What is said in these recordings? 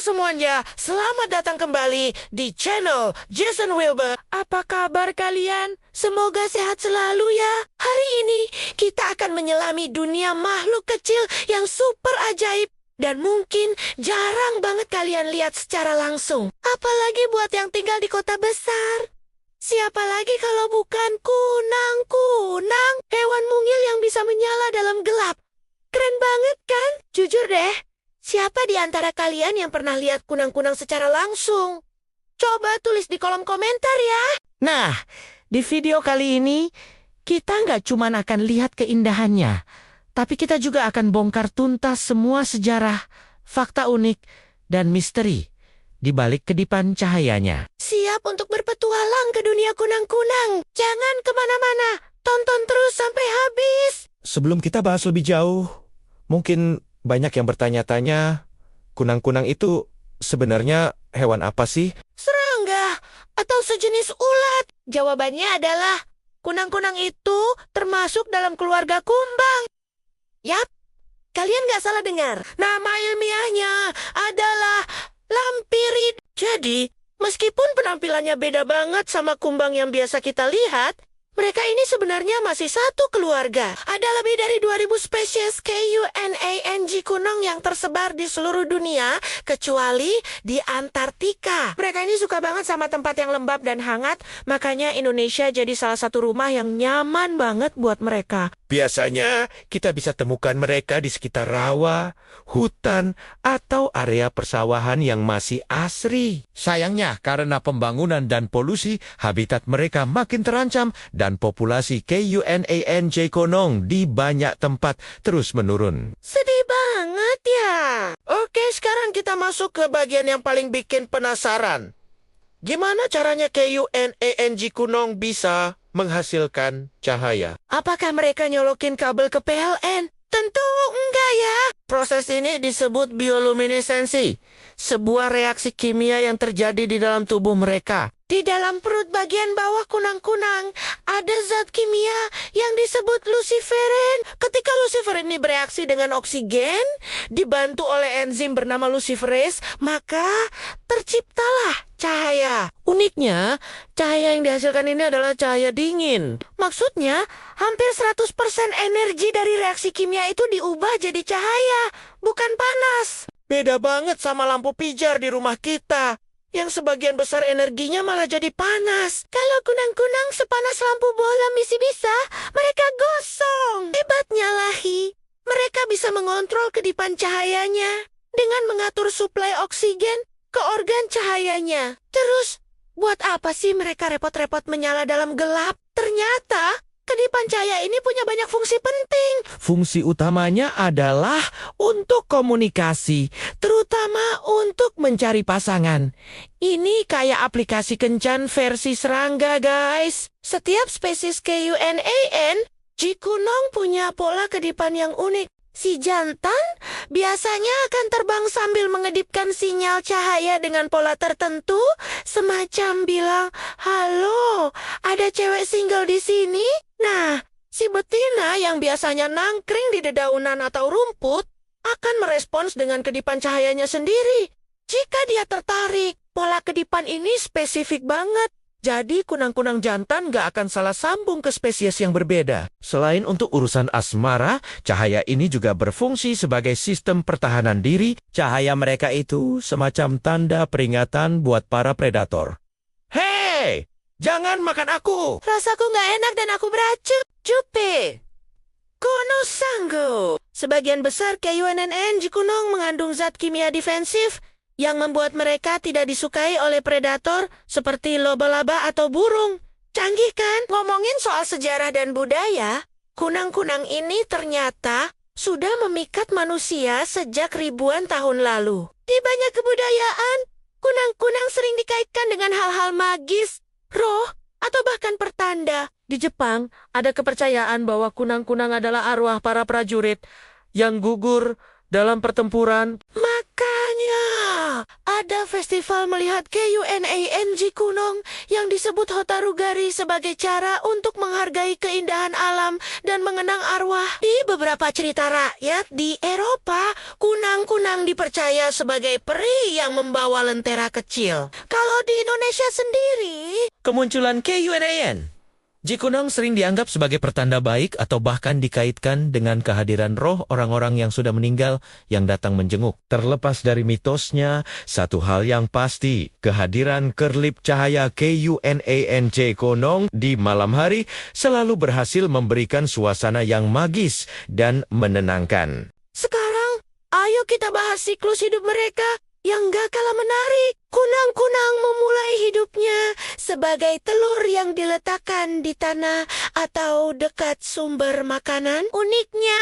semuanya, selamat datang kembali di channel Jason Wilbur. Apa kabar kalian? Semoga sehat selalu ya. Hari ini kita akan menyelami dunia makhluk kecil yang super ajaib dan mungkin jarang banget kalian lihat secara langsung. Apalagi buat yang tinggal di kota besar. Siapa lagi kalau bukan kunang-kunang, hewan mungil yang bisa menyala dalam gelap. Keren banget kan? Jujur deh. Siapa di antara kalian yang pernah lihat kunang-kunang secara langsung? Coba tulis di kolom komentar ya. Nah, di video kali ini, kita nggak cuma akan lihat keindahannya, tapi kita juga akan bongkar tuntas semua sejarah, fakta unik, dan misteri di balik kedipan cahayanya. Siap untuk berpetualang ke dunia kunang-kunang. Jangan kemana-mana, tonton terus sampai habis. Sebelum kita bahas lebih jauh, mungkin banyak yang bertanya-tanya, kunang-kunang itu sebenarnya hewan apa sih? Serangga atau sejenis ulat? Jawabannya adalah kunang-kunang itu termasuk dalam keluarga kumbang. Yap, kalian nggak salah dengar. Nama ilmiahnya adalah lampirid. Jadi, meskipun penampilannya beda banget sama kumbang yang biasa kita lihat, mereka ini sebenarnya masih satu keluarga. Ada lebih dari 2000 spesies kunang kunang yang tersebar di seluruh dunia, kecuali di Antartika. Mereka ini suka banget sama tempat yang lembab dan hangat, makanya Indonesia jadi salah satu rumah yang nyaman banget buat mereka. Biasanya kita bisa temukan mereka di sekitar rawa, hutan, atau area persawahan yang masih asri. Sayangnya, karena pembangunan dan polusi, habitat mereka makin terancam dan populasi kunang di banyak tempat terus menurun. Sedih banget ya. Oke, sekarang kita masuk ke bagian yang paling bikin penasaran. Gimana caranya kunang bisa menghasilkan cahaya? Apakah mereka nyolokin kabel ke PLN? Tentu enggak ya. Proses ini disebut bioluminesensi, sebuah reaksi kimia yang terjadi di dalam tubuh mereka. Di dalam perut bagian bawah kunang-kunang ada zat kimia yang disebut luciferin. Ketika luciferin ini bereaksi dengan oksigen, dibantu oleh enzim bernama luciferase, maka terciptalah cahaya. Uniknya, cahaya yang dihasilkan ini adalah cahaya dingin. Maksudnya, hampir 100% energi dari reaksi kimia itu diubah jadi cahaya, bukan panas. Beda banget sama lampu pijar di rumah kita, yang sebagian besar energinya malah jadi panas. Kalau kunang-kunang sepanas lampu bola misi bisa, mereka gosong. Hebatnya Lahi, mereka bisa mengontrol kedipan cahayanya dengan mengatur suplai oksigen ke organ cahayanya. Terus, buat apa sih mereka repot-repot menyala dalam gelap? Ternyata, kedipan cahaya ini punya banyak fungsi penting. Fungsi utamanya adalah untuk komunikasi, terutama untuk mencari pasangan. Ini kayak aplikasi kencan versi serangga, guys. Setiap spesies kunang punya pola kedipan yang unik. Si jantan biasanya akan terbang sambil mengedipkan sinyal cahaya dengan pola tertentu, semacam bilang, "Halo, ada cewek single di sini?" Nah, si betina yang biasanya nangkring di dedaunan atau rumput akan merespons dengan kedipan cahayanya sendiri. Jika dia tertarik, pola kedipan ini spesifik banget. Jadi kunang-kunang jantan gak akan salah sambung ke spesies yang berbeda. Selain untuk urusan asmara, cahaya ini juga berfungsi sebagai sistem pertahanan diri. Cahaya mereka itu semacam tanda peringatan buat para predator. Hei! Jangan makan aku! Rasaku gak enak dan aku beracun. Jupe! Konosango! Sebagian besar kunang mengandung zat kimia defensif yang membuat mereka tidak disukai oleh predator seperti laba-laba atau burung. Canggih kan? Ngomongin soal sejarah dan budaya, kunang-kunang ini ternyata sudah memikat manusia sejak ribuan tahun lalu. Di banyak kebudayaan, kunang-kunang sering dikaitkan dengan hal-hal magis, roh, atau bahkan pertanda. Di Jepang, ada kepercayaan bahwa kunang-kunang adalah arwah para prajurit yang gugur dalam pertempuran. Makanya, ada festival melihat KUNANG Kunong yang disebut Hotarugari sebagai cara untuk menghargai keindahan alam dan mengenang arwah. Di beberapa cerita rakyat di Eropa, kunang-kunang dipercaya sebagai peri yang membawa lentera kecil. Kalau di Indonesia sendiri, Kemunculan KUNAN Jikunong sering dianggap sebagai pertanda baik atau bahkan dikaitkan dengan kehadiran roh orang-orang yang sudah meninggal yang datang menjenguk. Terlepas dari mitosnya, satu hal yang pasti, kehadiran kerlip cahaya KUNAN Jikunong di malam hari selalu berhasil memberikan suasana yang magis dan menenangkan. sekarang ayo kita bahas siklus hidup mereka yang gak kalah menarik. Kunang-kunang memulai hidupnya sebagai telur yang diletakkan di tanah atau dekat sumber makanan. Uniknya,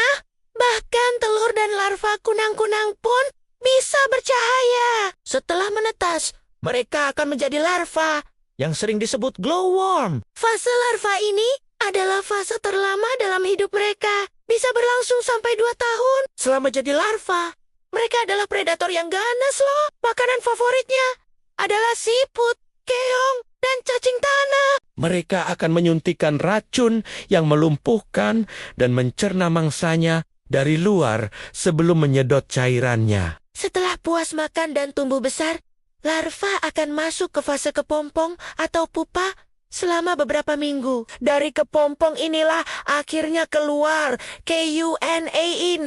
bahkan telur dan larva kunang-kunang pun bisa bercahaya. Setelah menetas, mereka akan menjadi larva Yang sering disebut glowworm. Fase larva ini adalah fase terlama dalam hidup mereka. Bisa berlangsung sampai 2 tahun. Selama jadi larva, mereka adalah predator yang ganas loh. Makanan favoritnya adalah siput, keong, dan cacing tanah. Mereka akan menyuntikkan racun yang melumpuhkan dan mencerna mangsanya dari luar sebelum menyedot cairannya. Setelah puas makan dan tumbuh besar, larva akan masuk ke fase kepompong atau pupa selama beberapa minggu. Dari kepompong inilah akhirnya keluar KUNANG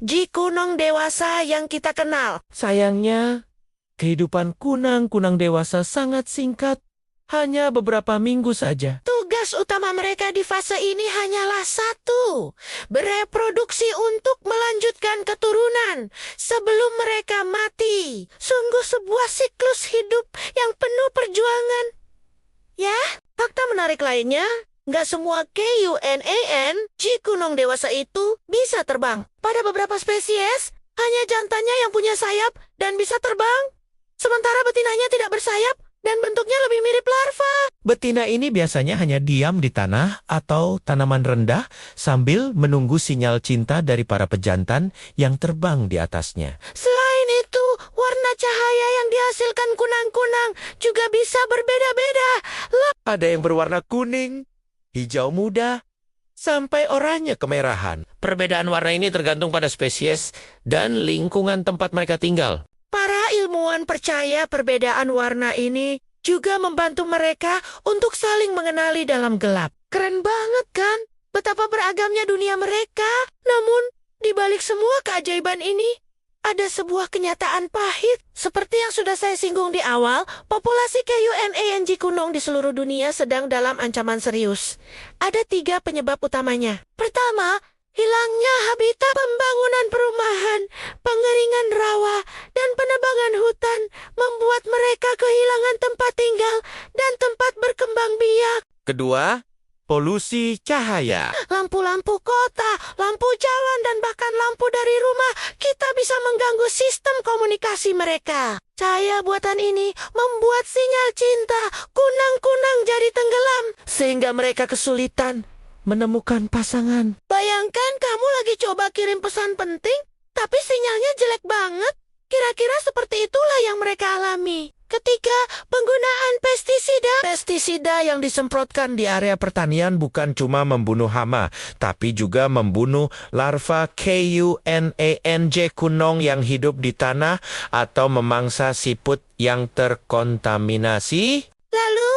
Jikunong dewasa yang kita kenal. Sayangnya, kehidupan kunang-kunang dewasa sangat singkat, hanya beberapa minggu saja. Tugas utama mereka di fase ini hanyalah satu, bereproduksi untuk melanjutkan keturunan sebelum mereka mati. Sungguh sebuah siklus hidup yang penuh perjuangan. Ya, fakta menarik lainnya, nggak semua KUNAN Jikunong dewasa itu bisa terbang. Pada beberapa spesies, hanya jantannya yang punya sayap dan bisa terbang, sementara betinanya tidak bersayap dan bentuknya lebih mirip larva. Betina ini biasanya hanya diam di tanah atau tanaman rendah sambil menunggu sinyal cinta dari para pejantan yang terbang di atasnya. Selain itu, warna cahaya yang dihasilkan kunang-kunang juga bisa berbeda-beda. Ada yang berwarna kuning, hijau muda, sampai oranye kemerahan. Perbedaan warna ini tergantung pada spesies dan lingkungan tempat mereka tinggal. Para ilmuwan percaya perbedaan warna ini juga membantu mereka untuk saling mengenali dalam gelap. Keren banget kan? Betapa beragamnya dunia mereka. Namun, di balik semua keajaiban ini, ada sebuah kenyataan pahit. Seperti yang sudah saya singgung di awal, populasi KUNAN Jikunong di seluruh dunia sedang dalam ancaman serius. Ada 3 penyebab utamanya. Pertama, hilangnya habitat, pembangunan perumahan, pengeringan rawa, dan penebangan hutan membuat mereka kehilangan tempat tinggal dan tempat berkembang biak. Kedua, polusi cahaya. Lampu-lampu kota, lampu jalan, dan bahkan lampu dari rumah kita bisa mengganggu sistem komunikasi mereka. Cahaya buatan ini membuat sinyal cinta kunang-kunang jadi tenggelam, sehingga mereka kesulitan menemukan pasangan. Bayangkan kamu lagi coba kirim pesan penting, tapi sinyalnya jelek banget. Kira-kira seperti itulah yang mereka alami. Ketiga, penggunaan pestisida. Pestisida yang disemprotkan di area pertanian bukan cuma membunuh hama, tapi juga membunuh larva KUNAN Jikunong yang hidup di tanah atau memangsa siput yang terkontaminasi. Lalu,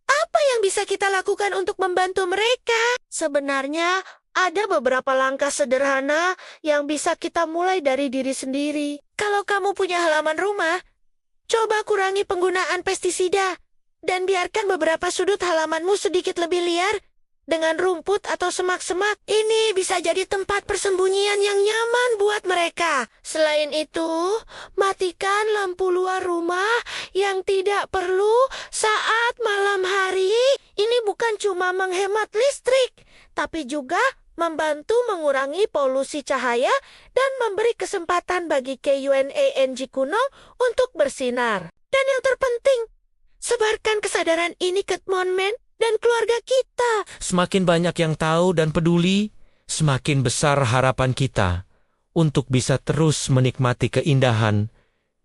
apa yang bisa kita lakukan untuk membantu mereka? Sebenarnya, ada beberapa langkah sederhana yang bisa kita mulai dari diri sendiri. Kalau kamu punya halaman rumah, coba kurangi penggunaan pestisida dan biarkan beberapa sudut halamanmu sedikit lebih liar dengan rumput atau semak-semak. Ini bisa jadi tempat persembunyian yang nyaman buat mereka. Selain itu, matikan lampu luar rumah yang tidak perlu saat malam hari. Ini bukan cuma menghemat listrik, tapi juga membantu mengurangi polusi cahaya dan memberi kesempatan bagi KUNAN Jikunong untuk bersinar. Dan yang terpenting, sebarkan kesadaran ini ke teman dan keluarga kita. Semakin banyak yang tahu dan peduli, semakin besar harapan kita untuk bisa terus menikmati keindahan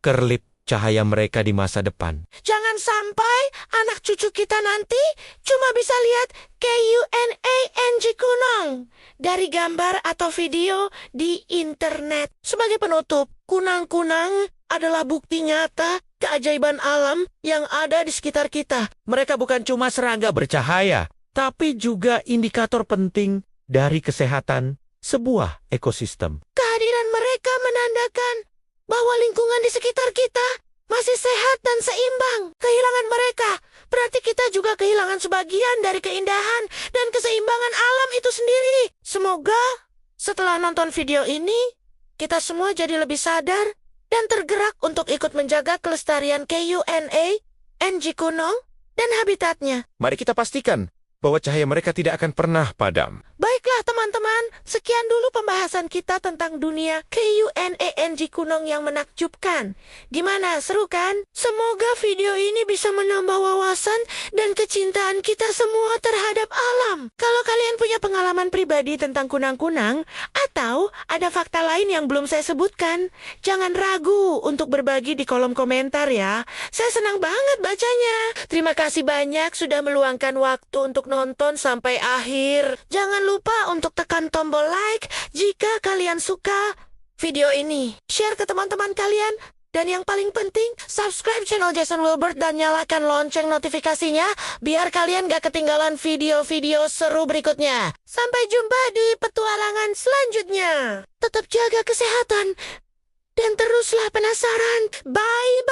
kerlip cahaya mereka di masa depan. Jangan sampai anak cucu kita nanti cuma bisa lihat KUNANG Kunong dari gambar atau video di internet. Sebagai penutup, kunang-kunang adalah bukti nyata keajaiban alam yang ada di sekitar kita. Mereka bukan cuma serangga bercahaya, tapi juga indikator penting dari kesehatan sebuah ekosistem. Kehadiran mereka menandakan bahwa lingkungan di sekitar kita masih sehat dan seimbang. Kehilangan mereka berarti kita juga kehilangan sebagian dari keindahan dan keseimbangan alam itu sendiri. Semoga setelah nonton video ini, kita semua jadi lebih sadar dan tergerak untuk ikut menjaga kelestarian KUNANG Kunong dan habitatnya. Mari kita pastikan bahwa cahaya mereka tidak akan pernah padam. Baiklah teman-teman, sekian dulu pembahasan kita tentang dunia KUNANG Kunong yang menakjubkan. Gimana, seru kan? Semoga video ini bisa menambah wawasan dan kecintaan kita semua terhadap alam. Kalau kalian punya pengalaman pribadi tentang kunang-kunang, atau ada fakta lain yang belum saya sebutkan, jangan ragu untuk berbagi di kolom komentar ya. Saya senang banget bacanya. Terima kasih banyak sudah meluangkan waktu untuk nonton sampai akhir. Jangan lupa untuk tekan tombol like jika kalian suka video ini. Share ke teman-teman kalian. Dan yang paling penting, subscribe channel Jason Wilbert dan nyalakan lonceng notifikasinya biar kalian gak ketinggalan video-video seru berikutnya. Sampai jumpa di petualangan selanjutnya. Tetap jaga kesehatan dan teruslah penasaran. Bye-bye.